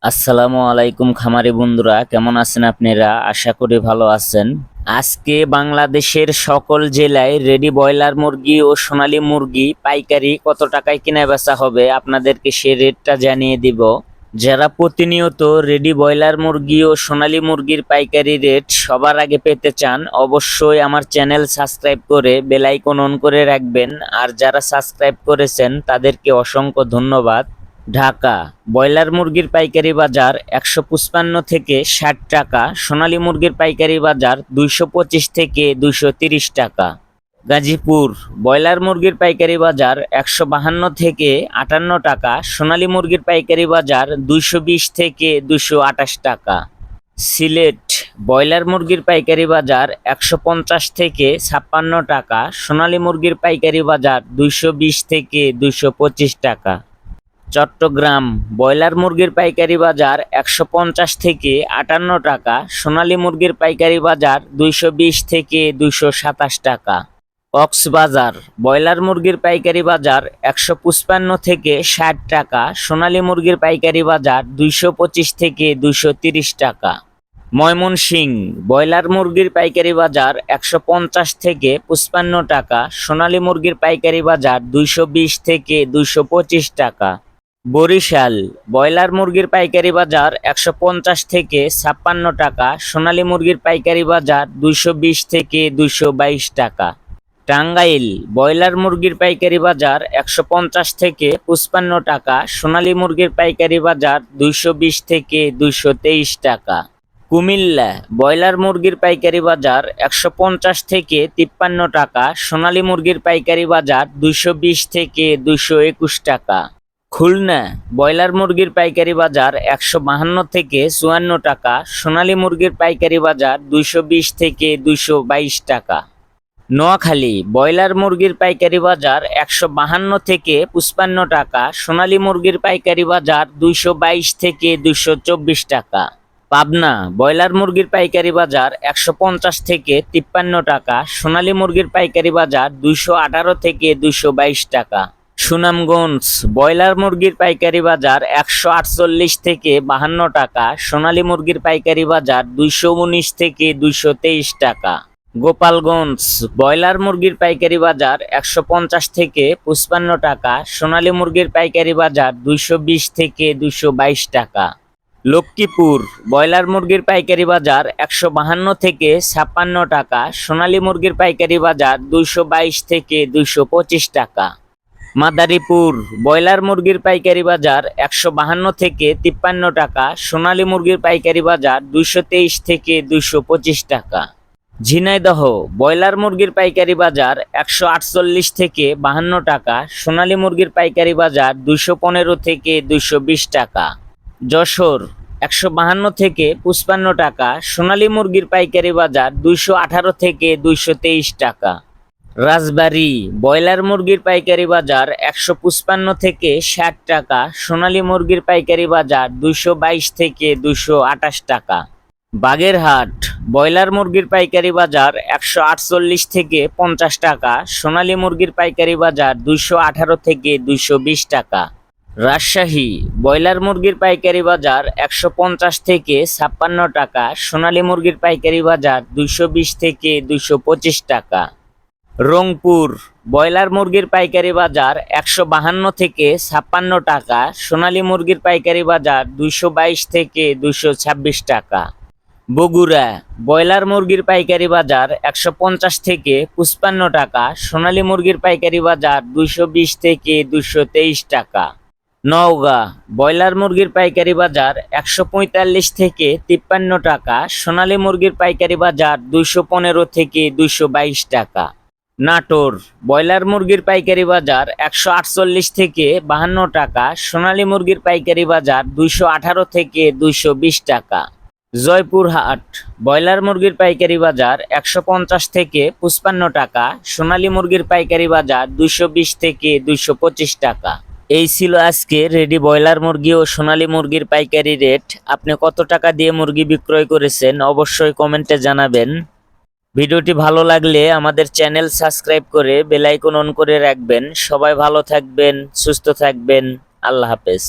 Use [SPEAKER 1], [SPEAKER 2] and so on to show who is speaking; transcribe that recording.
[SPEAKER 1] আসসালামু আলাইকুম খামারি বন্ধুরা, কেমন আছেন আপনারা? আশা করি ভালো আছেন। আজকে বাংলাদেশের সকল জেলায় রেডি ব্রয়লার মুরগি ও সোনালী মুরগি পাইকারি কত টাকায় কেনা বেচা হবে আপনাদেরকে সে রেটটা জানিয়ে দিব। যারা প্রতিনিয়ত রেডি ব্রয়লার মুরগি ও সোনালী মুরগির পাইকারি রেট সবার আগে পেতে চান, অবশ্যই আমার চ্যানেল সাবস্ক্রাইব করে বেল আইকন অন করে রাখবেন। আর যারা সাবস্ক্রাইব করেছেন তাদেরকে অসংখ্য ধন্যবাদ। ঢাকা ব্রয়লার মুরগির পাইকারি বাজার 155 থেকে 60 টাকা, সোনালী মুরগির পাইকারি বাজার 225 থেকে 230 টাকা। গাজীপুর ব্রয়লার মুরগির পাইকারি বাজার 152 থেকে 58 টাকা, সোনালী মুরগির পাইকারি বাজার 220 থেকে 228 টাকা। সিলেট ব্রয়লার মুরগির পাইকারি বাজার 150 থেকে 56 টাকা, সোনালী মুরগির পাইকারি বাজার 220 থেকে 225 টাকা। চট্টগ্রাম ব্রয়লার মুরগির পাইকারি বাজার 150 থেকে 58 টাকা, সোনালী মুরগির পাইকারি বাজার 220 থেকে 227 টাকা। কক্সবাজার ব্রয়লার মুরগির পাইকারি বাজার 155 থেকে 60 টাকা, সোনালী মুরগির পাইকারি বাজার 225 থেকে 230 টাকা। ময়মনসিংহ ব্রয়লার মুরগির পাইকারি বাজার 150 থেকে 55 টাকা, সোনালী মুরগির পাইকারি বাজার 220 থেকে 225 টাকা। বরিশাল ব্রয়লার মুরগির পাইকারি বাজার 150 থেকে 56 টাকা, সোনালী মুরগির পাইকারি বাজার 220 থেকে 222 টাকা। টাঙ্গাইল ব্রয়লার মুরগির পাইকারি বাজার 150 থেকে 55 টাকা, সোনালী মুরগির পাইকারি বাজার 220 থেকে 223 টাকা। কুমিল্লা ব্রয়লার মুরগির পাইকারি বাজার 150 থেকে 53 টাকা, সোনালী মুরগির পাইকারি বাজার 220 থেকে 221 টাকা। খুলনা ব্রয়লার মুরগির পাইকারি বাজার 152 থেকে 54 টাকা, সোনালী মুরগির পাইকারি বাজার 220 থেকে 222 টাকা। নোয়াখালী ব্রয়লার মুরগির পাইকারি বাজার 152 থেকে 55 টাকা, সোনালী মুরগির পাইকারি বাজার 222 থেকে 224 টাকা। পাবনা ব্রয়লার মুরগির পাইকারি বাজার 150 থেকে 53 টাকা, সোনালী মুরগির পাইকারি বাজার 218 থেকে 222 টাকা। সুনামগঞ্জ ব্রয়লার মুরগির পাইকারি বাজার 148 থেকে 52 টাকা, সোনালী মুরগির পাইকারি বাজার 219 থেকে 223 টাকা। গোপালগঞ্জ ব্রয়লার মুরগির পাইকারি বাজার 150 থেকে 55 টাকা, সোনালী মুরগির পাইকারি বাজার 220 থেকে 222 টাকা। লক্ষ্মীপুর ব্রয়লার মুরগির পাইকারি বাজার 152 থেকে 56 টাকা, সোনালী মুরগির পাইকারি বাজার 222 থেকে 225 টাকা। মাদারীপুর ব্রয়লার মুরগির পাইকারি বাজার 152 থেকে 53 টাকা, সোনালী মুরগির পাইকারি বাজার 223 থেকে 225 টাকা। ঝিনাইদহ ব্রয়লার মুরগির পাইকারি বাজার 148 থেকে 52 টাকা, সোনালী মুরগির পাইকারি বাজার 215 থেকে 220 টাকা। যশোর 152 থেকে 55 টাকা, সোনালী মুরগির পাইকারি বাজার 218 থেকে 223 টাকা। রাজবাড়ী ব্রয়লার মুরগির পাইকারি বাজার 155 থেকে 60 টাকা, সোনালী মুরগির পাইকারি বাজার 222 থেকে 228 টাকা। বাগেরহাট ব্রয়লার মুরগির পাইকারি বাজার 148 থেকে 50 টাকা, সোনালী মুরগির পাইকারি বাজার 218 থেকে 220 টাকা। রাজশাহী ব্রয়লার মুরগির পাইকারি বাজার 150 থেকে 56 টাকা, সোনালী মুরগির পাইকারি বাজার 220 থেকে 225 টাকা। রংপুর ব্রয়লার মুরগির পাইকারি বাজার 152 থেকে 56 টাকা, সোনালী মুরগির পাইকারি বাজার 222 থেকে 226 টাকা। বগুড়া ব্রয়লার মুরগির পাইকারি বাজার 150 থেকে 55 টাকা, সোনালী মুরগির পাইকারি বাজার 220 থেকে 223 টাকা। নওগাঁ ব্রয়লার মুরগির পাইকারি বাজার 145 থেকে 53 টাকা, সোনালী মুরগির পাইকারি বাজার 215 থেকে 222 টাকা। নাটোর ব্রয়লার মুরগির পাইকারি বাজার 148 থেকে 52 টাকা, সোনালী মুরগির পাইকারি বাজার 218 থেকে 220 টাকা। জয়পুরহাট ব্রয়লার মুরগির পাইকারি বাজার 150 থেকে 55 টাকা, সোনালী মুরগির পাইকারি বাজার 220 থেকে 225 টাকা। এই ছিল আজকে রেডি ব্রয়লার মুরগি ও সোনালী মুরগির পাইকারি রেট। আপনি কত টাকা দিয়ে মুরগি বিক্রয় করেছেন অবশ্যই কমেন্টে জানাবেন। ভিডিওটি ভালো লাগলে আমাদের চ্যানেল সাবস্ক্রাইব করে বেল আইকন অন করে রাখবেন। সবাই ভালো থাকবেন, সুস্থ থাকবেন। আল্লাহ হাফেজ।